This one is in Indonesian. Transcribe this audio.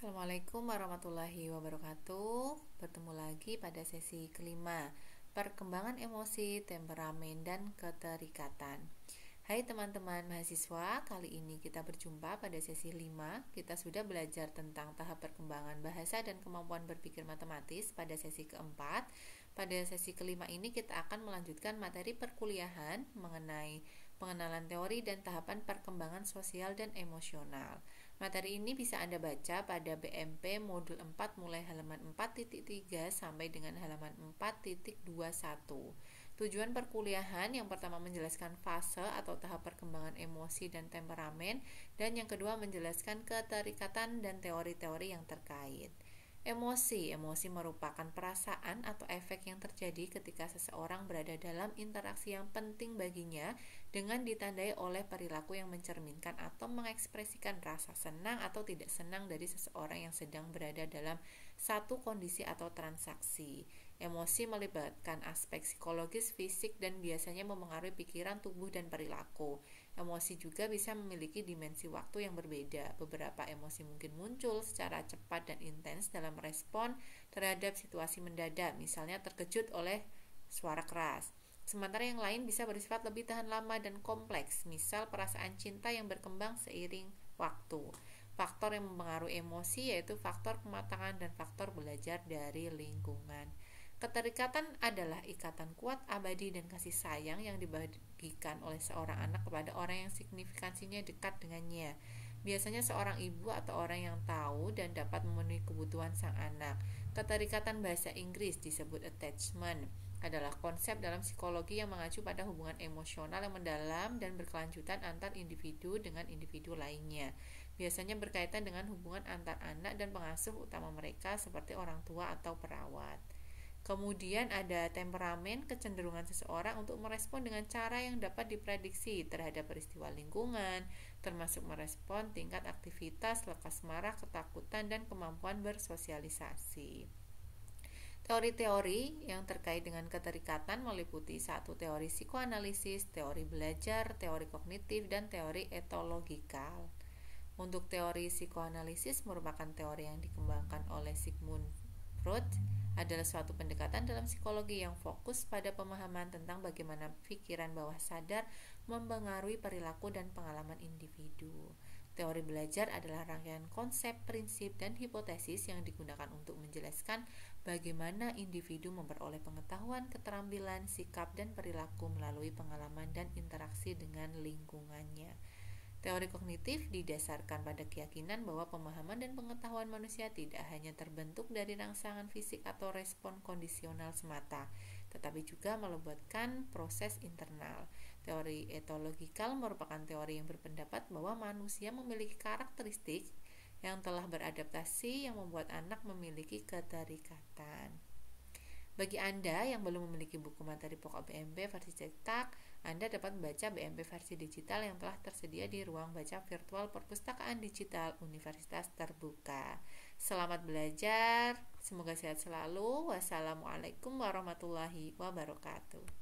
Assalamualaikum warahmatullahi wabarakatuh. Bertemu lagi pada sesi kelima, perkembangan emosi, temperamen, dan keterikatan. Hai teman-teman mahasiswa, kali ini kita berjumpa pada sesi 5. Kita sudah belajar tentang tahap perkembangan bahasa dan kemampuan berpikir matematis pada sesi keempat. Pada sesi kelima ini kita akan melanjutkan materi perkuliahan mengenai pengenalan teori dan tahapan perkembangan sosial dan emosional. Materi ini bisa Anda baca pada BMP Modul 4 mulai halaman 4.3 sampai dengan halaman 4.21. Tujuan perkuliahan yang pertama menjelaskan fase atau tahap perkembangan emosi dan temperamen, dan yang kedua menjelaskan keterikatan dan teori-teori yang terkait. Emosi merupakan perasaan atau efek yang terjadi ketika seseorang berada dalam interaksi yang penting baginya dengan ditandai oleh perilaku yang mencerminkan atau mengekspresikan rasa senang atau tidak senang dari seseorang yang sedang berada dalam satu kondisi atau transaksi. Emosi melibatkan aspek psikologis, fisik, dan biasanya memengaruhi pikiran, tubuh, dan perilaku. Emosi juga bisa memiliki dimensi waktu yang berbeda. Beberapa emosi mungkin muncul secara cepat dan intens dalam respon terhadap situasi mendadak, misalnya terkejut oleh suara keras. Sementara yang lain bisa bersifat lebih tahan lama dan kompleks, misal perasaan cinta yang berkembang seiring waktu. Faktor yang mempengaruhi emosi yaitu faktor kematangan dan faktor belajar dari lingkungan. Keterikatan adalah ikatan kuat, abadi, dan kasih sayang yang dibagikan oleh seorang anak kepada orang yang signifikansinya dekat dengannya. Biasanya seorang ibu atau orang yang tahu dan dapat memenuhi kebutuhan sang anak. Keterikatan bahasa Inggris disebut attachment, adalah konsep dalam psikologi yang mengacu pada hubungan emosional yang mendalam dan berkelanjutan antar individu dengan individu lainnya. Biasanya berkaitan dengan hubungan antar anak dan pengasuh utama mereka seperti orang tua atau perawat. Kemudian ada temperamen, kecenderungan seseorang untuk merespon dengan cara yang dapat diprediksi terhadap peristiwa lingkungan, termasuk merespon tingkat aktivitas, lekas marah, ketakutan, dan kemampuan bersosialisasi. Teori-teori yang terkait dengan keterikatan meliputi 1. Teori psikoanalisis, teori belajar, teori kognitif, dan teori etologikal. Untuk teori psikoanalisis merupakan teori yang dikembangkan oleh Sigmund Freud, adalah suatu pendekatan dalam psikologi yang fokus pada pemahaman tentang bagaimana pikiran bawah sadar mempengaruhi perilaku dan pengalaman individu. Teori belajar adalah rangkaian konsep, prinsip, dan hipotesis yang digunakan untuk menjelaskan bagaimana individu memperoleh pengetahuan, keterampilan, sikap, dan perilaku melalui pengalaman dan interaksi dengan lingkungannya. Teori kognitif didasarkan pada keyakinan bahwa pemahaman dan pengetahuan manusia tidak hanya terbentuk dari rangsangan fisik atau respon kondisional semata, tetapi juga melibatkan proses internal. Teori etologikal merupakan teori yang berpendapat bahwa manusia memiliki karakteristik yang telah beradaptasi yang membuat anak memiliki keterikatan. Bagi Anda yang belum memiliki buku materi pokok BMP versi cetak, Anda dapat membaca BMP versi digital yang telah tersedia di ruang baca virtual Perpustakaan Digital Universitas Terbuka. Selamat belajar, semoga sehat selalu. Wassalamualaikum warahmatullahi wabarakatuh.